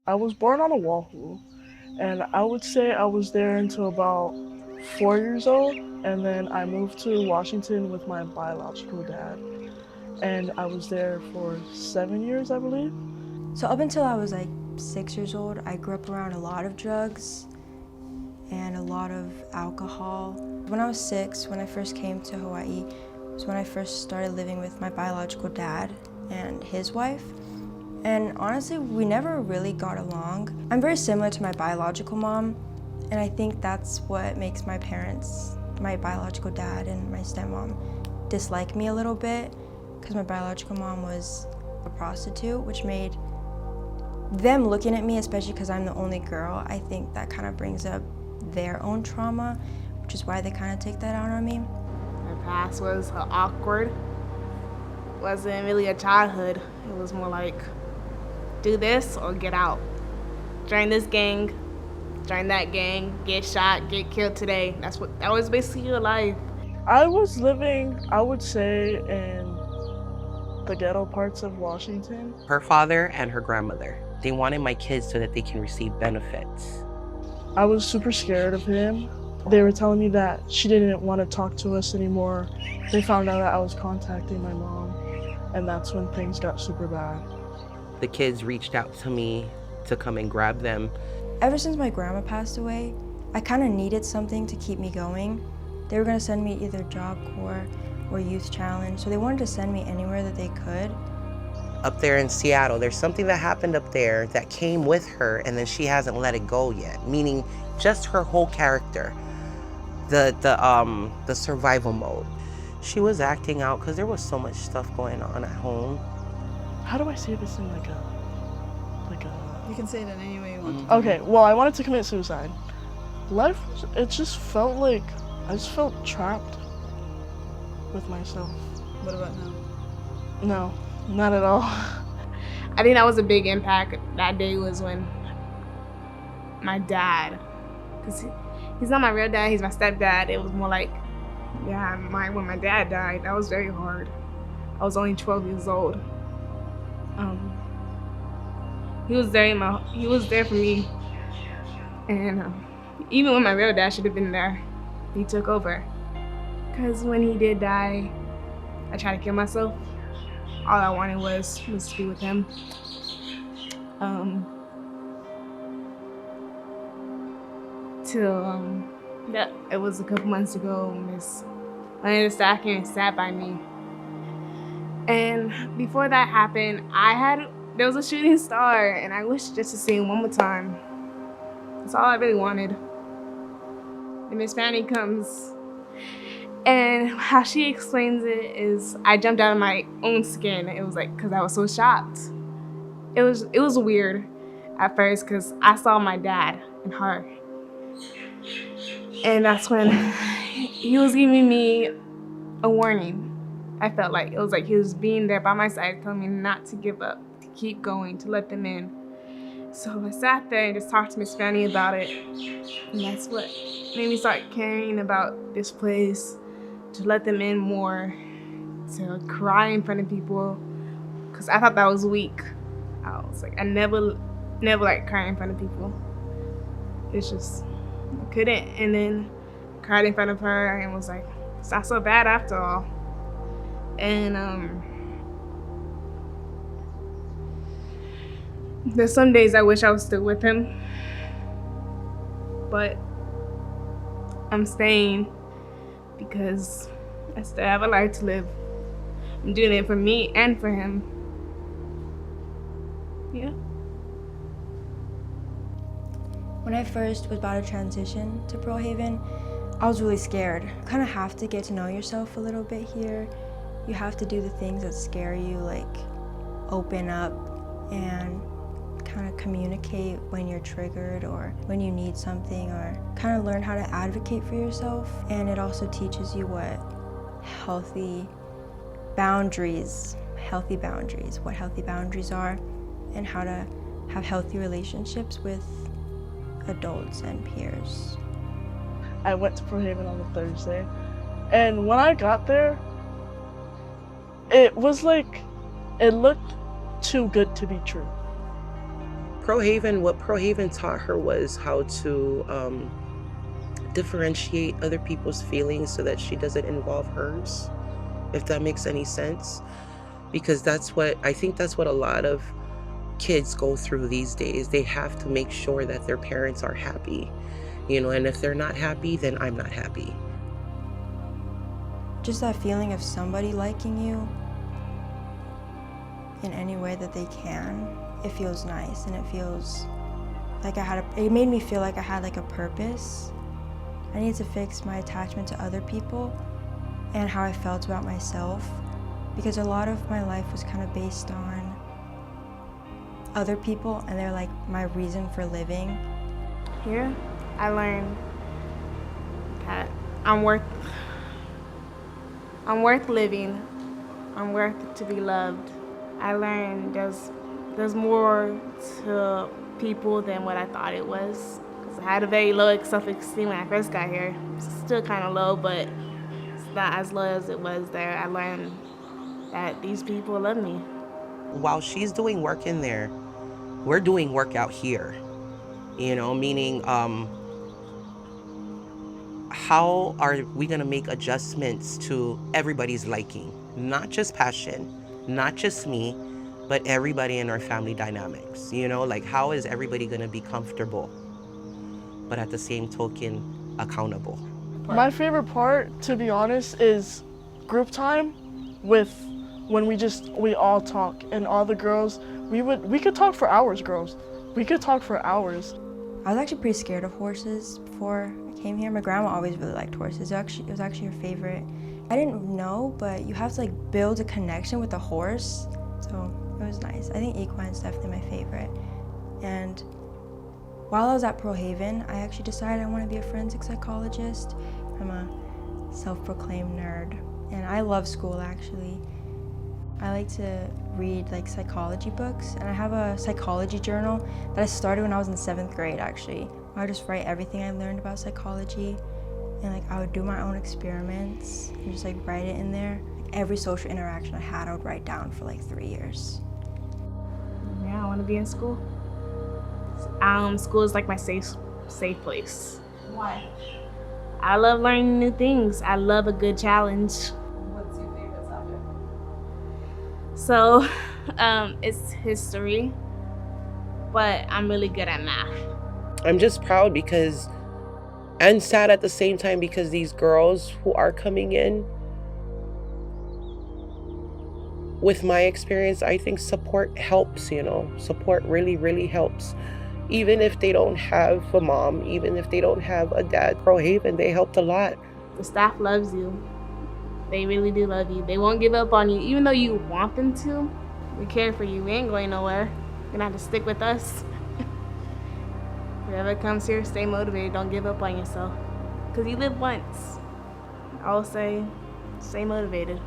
I was born on Oahu, and I would say I was there until about 4 years old, and then I moved to Washington with my biological dad, and I was there for 7 years, I believe. So up until I was like 6 years old, I grew up around a lot of drugs and a lot of alcohol. When I was 6, when I first came to Hawaii, was when I first started living with my biological dad and his wife. And honestly, we never really got along. I'm very similar to my biological mom, and I think that's what makes my parents, my biological dad and my stepmom, dislike me a little bit, because my biological mom was a prostitute, which made them looking at me, especially because I'm the only girl, I think that kind of brings up their own trauma, which is why they kind of take that out on me. My past was awkward. Wasn't really a childhood. It was more like, do this or get out. Join this gang, join that gang, get shot, get killed today. That was basically your life. I was living, I would say, in the ghetto parts of Washington. Her father and her grandmother, they wanted my kids so that they can receive benefits. I was super scared of him. They were telling me that she didn't want to talk to us anymore. They found out that I was contacting my mom, and that's when things got super bad. The kids reached out to me to come and grab them. Ever since my grandma passed away, I kind of needed something to keep me going. They were going to send me either Job Corps or Youth Challenge, so they wanted to send me anywhere that they could. Up there in Seattle, there's something that happened up there that came with her, and then she hasn't let it go yet, meaning just her whole character, the survival mode. She was acting out because there was so much stuff going on at home. How do I say this in like a You can say it in any way you want. Okay, well, I wanted to commit suicide. Life, it just felt like, I just felt trapped with myself. What about now? No, not at all. I think that was a big impact. That day was when my dad, because he's not my real dad, he's my stepdad. It was more like, yeah, when my dad died, that was very hard. I was only 12 years old. He was there for me, and even when my real dad should have been there, he took over. Because when he did die, I tried to kill myself. All I wanted was to be with him. It was a couple months ago, Miss Lana Stacking sat by me. And before that happened, there was a shooting star, and I wished just to see him one more time. That's all I really wanted. And Miss Fanny comes, and how she explains it is, I jumped out of my own skin. It was like, because I was so shocked. It was weird at first, because I saw my dad and her. And that's when he was giving me a warning. I felt like it was like he was being there by my side, telling me not to give up, to keep going, to let them in. So I sat there and just talked to Miss Fanny about it. And that's what made me start caring about this place, to let them in more, to cry in front of people, because I thought that was weak. I was like, I never like crying in front of people. It's just, I couldn't. And then cried in front of her and was like, it's not so bad after all. And there's some days I wish I was still with him, but I'm staying because I still have a life to live. I'm doing it for me and for him. Yeah. When I first was about to transition to Pearl Haven, I was really scared. You kind of have to get to know yourself a little bit here. You have to do the things that scare you, like open up and kind of communicate when you're triggered or when you need something, or kind of learn how to advocate for yourself. And it also teaches you what healthy boundaries are, and how to have healthy relationships with adults and peers. I went to Pearl Haven on a Thursday, and when I got there, it was like, it looked too good to be true. What Pro Haven taught her was how to differentiate other people's feelings so that she doesn't involve hers, if that makes any sense. Because I think that's what a lot of kids go through these days. They have to make sure that their parents are happy, and if they're not happy, then I'm not happy. Just that feeling of somebody liking you in any way that they can, it feels nice, and it feels like it made me feel like I had like a purpose. I needed to fix my attachment to other people and how I felt about myself, because a lot of my life was kind of based on other people, and they're like my reason for living. Here, I learned that I'm worth living. I'm worth to be loved. I learned there's more to people than what I thought it was. Because I had a very low self-esteem when I first got here. It's still kind of low, but it's not as low as it was there. I learned that these people love me. While she's doing work in there, we're doing work out here, meaning how are we gonna make adjustments to everybody's liking? Not just Passion, not just me, but everybody in our family dynamics, like how is everybody gonna be comfortable, but at the same token, accountable? My favorite part, to be honest, is group time when we all talk, and all the girls, we could talk for hours, girls. We could talk for hours. I was actually pretty scared of horses before I came here. My grandma always really liked horses. It was actually her favorite. I didn't know, but you have to like build a connection with the horse, so it was nice. I think equine's definitely my favorite. And while I was at Pro Haven, I actually decided I want to be a forensic psychologist. I'm a self-proclaimed nerd, and I love school actually. I like to read like psychology books, and I have a psychology journal that I started when I was in 7th grade actually. I would just write everything I learned about psychology, and like I would do my own experiments and just like write it in there. Like, every social interaction I had, I would write down for like 3 years. Yeah, I want to be in school. School is like my safe place. Why? I love learning new things. I love a good challenge. What's your favorite subject? So, it's history, but I'm really good at math. I'm just proud and sad at the same time, because these girls who are coming in, with my experience, I think support helps, support really, really helps. Even if they don't have a mom, even if they don't have a dad, Pro Haven, they helped a lot. The staff loves you. They really do love you. They won't give up on you, even though you want them to. We care for you. We ain't going nowhere. You're gonna have to stick with us. Whoever comes here, stay motivated. Don't give up on yourself. Because you live once. I will say, stay motivated.